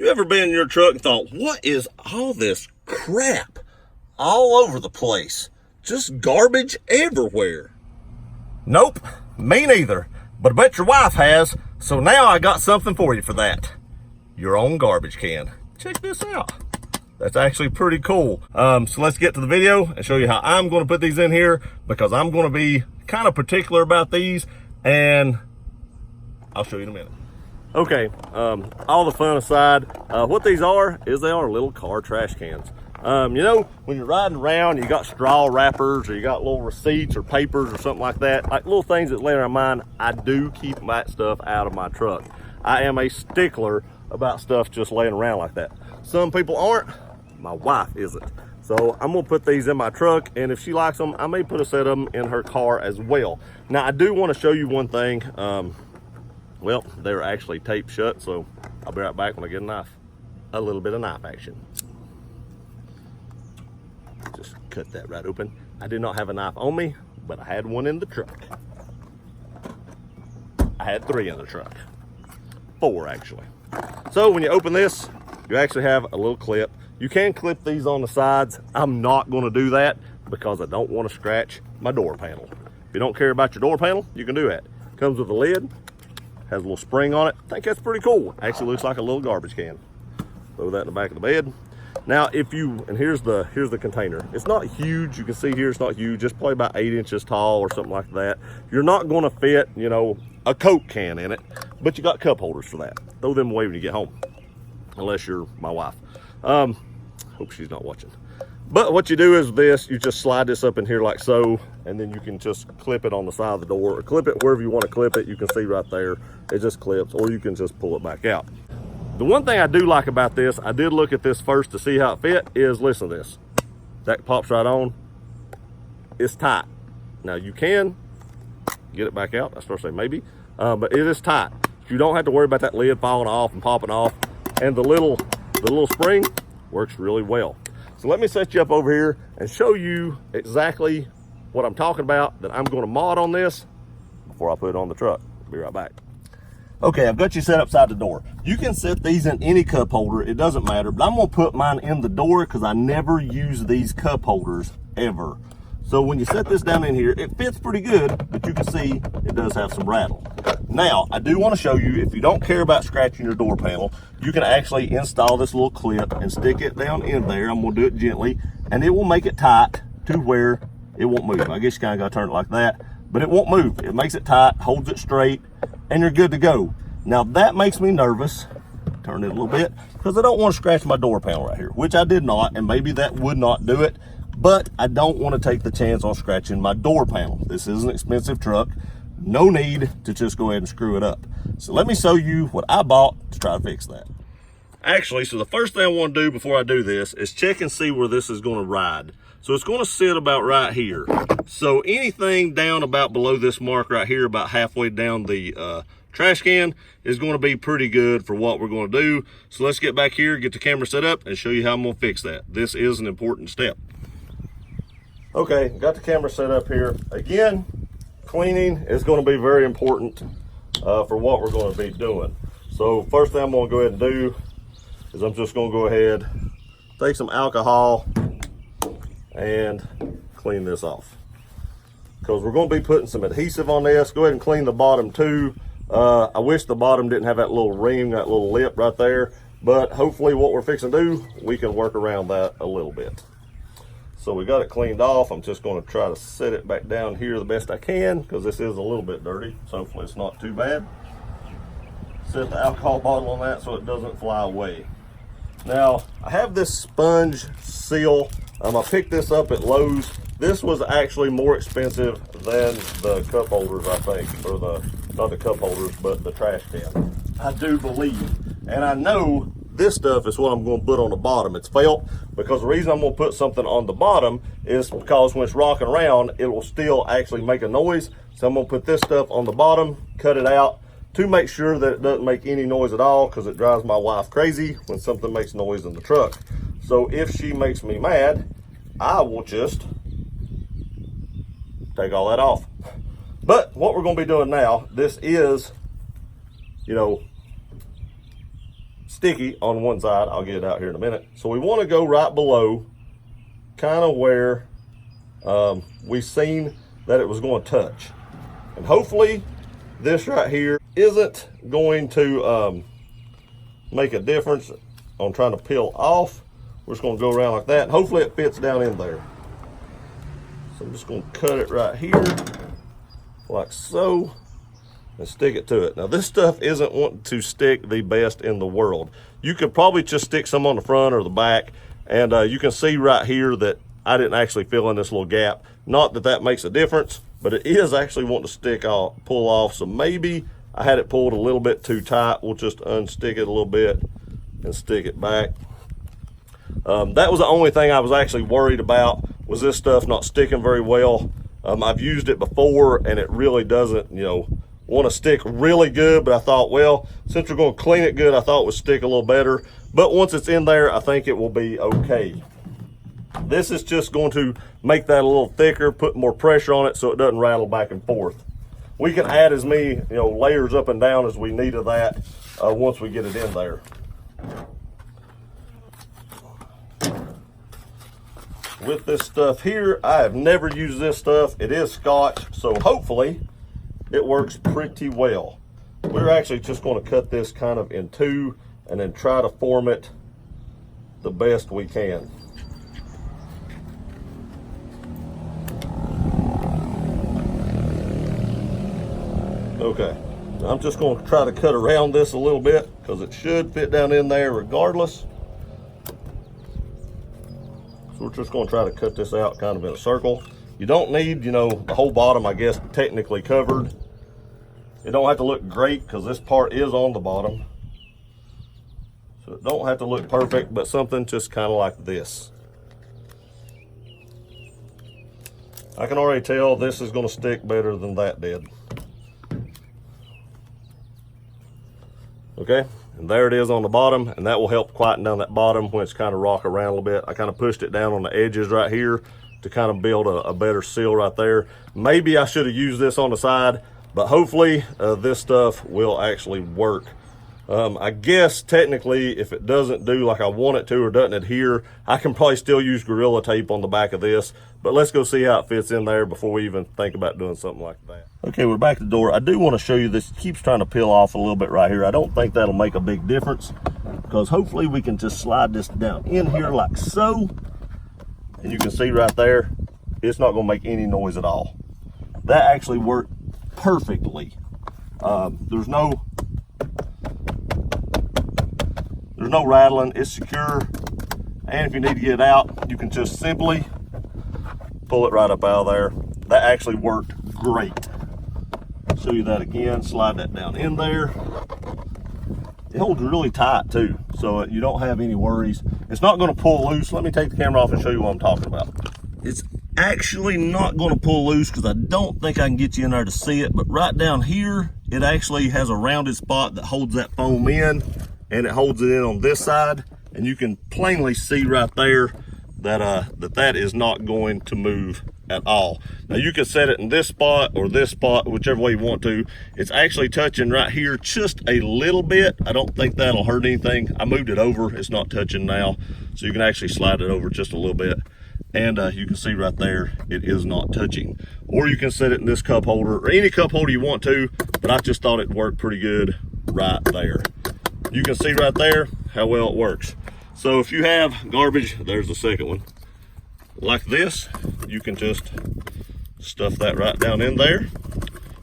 You ever been in your truck and thought, what is all this crap all over the place? Just garbage everywhere. Nope, me neither. But I bet your wife has, so now I got something for you for that. Your own garbage can. Check this out. That's actually pretty cool. So let's get to the video and show you how I'm going to put these in here, because I'm going to be kind of particular about these, and I'll show you in a minute. Okay, all the fun aside, what these are is they are little car trash cans. You know, when you're riding around, you got straw wrappers, or you got little receipts or papers or something like that, like little things that lay around mine. I do keep that stuff out of my truck. I am a stickler about stuff just laying around like that. Some people aren't, my wife isn't. So I'm gonna put these in my truck, and if she likes them, I may put a set of them in her car as well. Now, I do wanna show you one thing. Well, they're actually taped shut, so I'll be right back when I get a knife. A little bit of knife action. Just cut that right open. I did not have a knife on me, but I had one in the truck. I had 3 in the truck. 4, actually. So when you open this, you actually have a little clip. You can clip these on the sides. I'm not gonna do that because I don't wanna scratch my door panel. If you don't care about your door panel, you can do that. Comes with a lid. Has a little spring on it. I think that's pretty cool. Actually looks like a little garbage can. Throw that in the back of the bed. Now, if you, and here's the container. It's not huge. You can see here it's not huge. It's probably about 8 inches tall or something like that. You're not going to fit, you know, a Coke can in it, but you got cup holders for that. Throw them away when you get home, unless you're my wife. Hope she's not watching. But what you do is this, you just slide this up in here like so, and then you can just clip it on the side of the door, or clip it wherever you want to clip it. You can see right there, it just clips, or you can just pull it back out. The one thing I do like about this, I did look at this first to see how it fit, is listen to this. That pops right on. It's tight. Now you can get it back out. I start to say maybe, but it is tight. You don't have to worry about that lid falling off and popping off, and the little spring works really well. So let me set you up over here and show you exactly what I'm talking about, that I'm going to mod on this before I put it on the truck. Be right back. Okay, I've got you set upside the door. You can set these in any cup holder, it doesn't matter, but I'm gonna put mine in the door because I never use these cup holders ever. So when you set this down in here, it fits pretty good, but you can see it does have some rattle. Now, I do want to show you, if you don't care about scratching your door panel, you can actually install this little clip and stick it down in there. I'm gonna do it gently, and it will make it tight to where it won't move. I guess you kind of gotta turn it like that, but it won't move. It makes it tight, holds it straight, and you're good to go. Now that makes me nervous, turn it a little bit, because I don't want to scratch my door panel right here, which I did not, and maybe that would not do it, but I don't want to take the chance on scratching my door panel. This is an expensive truck. No need to just go ahead and screw it up. So let me show you what I bought to try to fix that. Actually, so the first thing I want to do before I do this is check and see where this is going to ride. So it's going to sit about right here. So anything down about below this mark right here, about halfway down the trash can, is going to be pretty good for what we're going to do. So let's get back here, get the camera set up, and show you how I'm going to fix that. This is an important step. Okay, got the camera set up here. Again, cleaning is going to be very important for what we're going to be doing. So first thing I'm going to go ahead and do is I'm just going to go ahead, take some alcohol and clean this off, because we're going to be putting some adhesive on this. Go ahead and clean the bottom too. I wish the bottom didn't have that little ring, that little lip right there, but hopefully what we're fixing to do, we can work around that a little bit. So we got it cleaned off. I'm just going to try to set it back down here the best I can, because this is a little bit dirty, so hopefully it's not too bad. Set the alcohol bottle on that so it doesn't fly away. Now, I have this sponge seal. I picked this up at Lowe's. This was actually more expensive than the cup holders, I think, or not the cup holders, but the trash can. I do believe, and I know this stuff is what I'm going to put on the bottom. It's felt, because the reason I'm going to put something on the bottom is because when it's rocking around, it will still actually make a noise. So I'm going to put this stuff on the bottom, cut it out to make sure that it doesn't make any noise at all, because it drives my wife crazy when something makes noise in the truck. So if she makes me mad, I will just take all that off. But what we're going to be doing now, this is, you know, sticky on one side. I'll get it out here in a minute. So we want to go right below, kind of where we seen that it was going to touch. And hopefully this right here isn't going to make a difference on trying to peel off. We're just going to go around like that, and hopefully it fits down in there. So I'm just going to cut it right here like so and stick it to it. Now this stuff isn't wanting to stick the best in the world. You could probably just stick some on the front or the back, and you can see right here that I didn't actually fill in this little gap. Not that that makes a difference, but it is actually wanting to stick off, pull off. So maybe I had it pulled a little bit too tight. We'll just unstick it a little bit and stick it back. That was the only thing I was actually worried about, was this stuff not sticking very well. I've used it before and it really doesn't, you know, want to stick really good, but I thought, well, since we're going to clean it good, I thought it would stick a little better. But once it's in there, I think it will be okay. This is just going to make that a little thicker, put more pressure on it so it doesn't rattle back and forth. We can add as many, you know, layers up and down as we need of that once we get it in there. With this stuff here, I have never used this stuff. It is Scotch, so hopefully it works pretty well. We're actually just going to cut this kind of in two and then try to form it the best we can. Okay, I'm just going to try to cut around this a little bit because it should fit down in there regardless. So we're just going to try to cut this out kind of in a circle. You don't need, you know, the whole bottom, I guess, technically covered. It don't have to look great because this part is on the bottom. So it don't have to look perfect, but something just kind of like this. I can already tell this is going to stick better than that did. Okay, and there it is on the bottom, and that will help quieten down that bottom when it's kind of rocking around a little bit. I kind of pushed it down on the edges right here to kind of build a better seal right there. Maybe I should have used this on the side, but hopefully this stuff will actually work. I guess technically if it doesn't do like I want it to or doesn't adhere, I can probably still use Gorilla Tape on the back of this, but let's go see how it fits in there before we even think about doing something like that. Okay, we're back at the door. I do want to show you this. It keeps trying to peel off a little bit right here. I don't think that'll make a big difference because hopefully we can just slide this down in here like so. And you can see right there, it's not going to make any noise at all. That actually worked perfectly. There's no rattling. It's secure, and if you need to get it out, you can just simply pull it right up out of there. That actually worked great. Show you that again. Slide that down in there. It holds really tight too, so you don't have any worries. It's not going to pull loose. Let me take the camera off and show you what I'm talking about. It's actually not going to pull loose because I don't think I can get you in there to see it, but right down here it actually has a rounded spot that holds that foam in, and it holds it in on this side, and you can plainly see right there that that is not going to move at all. Now you can set it in this spot or this spot, whichever way you want to. It's actually touching right here just a little bit. I don't think that'll hurt anything. I moved it over, it's not touching now, so you can actually slide it over just a little bit, and you can see right there it is not touching. Or you can set it in this cup holder or any cup holder you want to, but I just thought it worked pretty good right there. You can see right there how well it works. So if you have garbage, there's the second one, like this, you can just stuff that right down in there.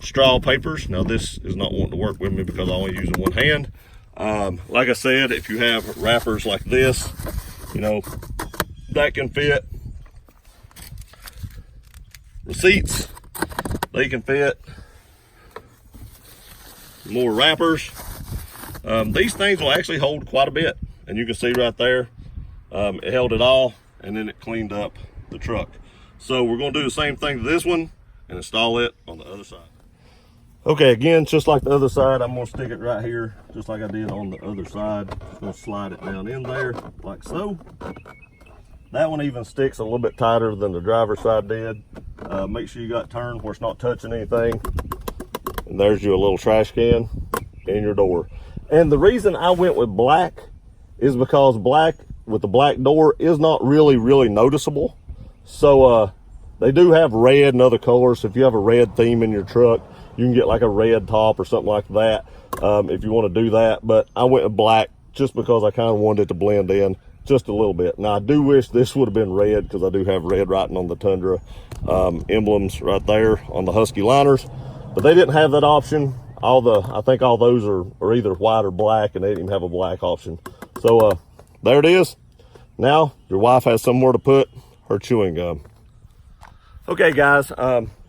Straw papers, now this is not wanting to work with me because I only use one hand. Like I said, if you have wrappers like this, you know, that can fit. Receipts, they can fit. More wrappers. These things will actually hold quite a bit, and you can see right there, it held it all, and then it cleaned up the truck. So we're going to do the same thing to this one and install it on the other side. Okay, again, just like the other side, I'm going to stick it right here just like I did on the other side. Just going to slide it down in there like so. That one even sticks a little bit tighter than the driver's side did. Make sure you got it turned where it's not touching anything. And there's you a little trash can and your door. And the reason I went with black is because black with the black door is not really noticeable. So they do have red and other colors. If you have a red theme in your truck, you can get like a red top or something like that if you want to do that. But I went with black just because I kind of wanted it to blend in just a little bit. Now I do wish this would have been red, because I do have red writing on the Tundra emblems right there on the Husky liners, but they didn't have that option. I think all those are either white or black, and they didn't even have a black option. So there it is. Now your wife has somewhere to put her chewing gum. Okay guys,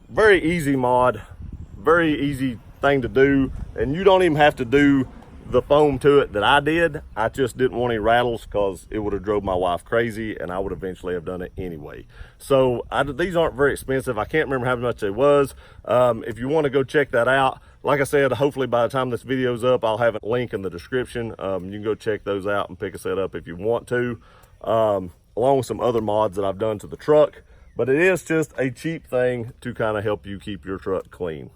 very easy mod, very easy thing to do, and you don't even have to do the foam to it that I did. I just didn't want any rattles because it would have drove my wife crazy, and I would eventually have done it anyway. So these aren't very expensive. I can't remember how much it was. If you want to go check that out, like I said, hopefully by the time this video's up, I'll have a link in the description. You can go check those out and pick a set up if you want to, along with some other mods that I've done to the truck. But it is just a cheap thing to kind of help you keep your truck clean.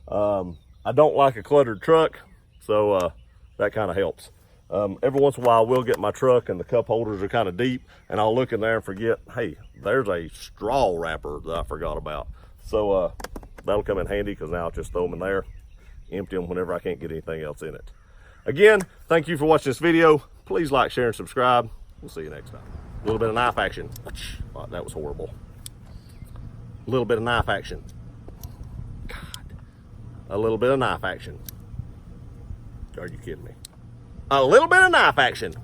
I don't like a cluttered truck, so that kind of helps. Every once in a while, I will get my truck and the cup holders are kind of deep, and I'll look in there and forget, hey, there's a straw wrapper that I forgot about. So that'll come in handy, because now I'll just throw them in there, empty them whenever I can't get anything else in it. Again, thank you for watching this video. Please like, share, and subscribe. We'll see you next time. A little bit of knife action. Oh, that was horrible. A little bit of knife action. God. A little bit of knife action. Are you kidding me? A little bit of knife action.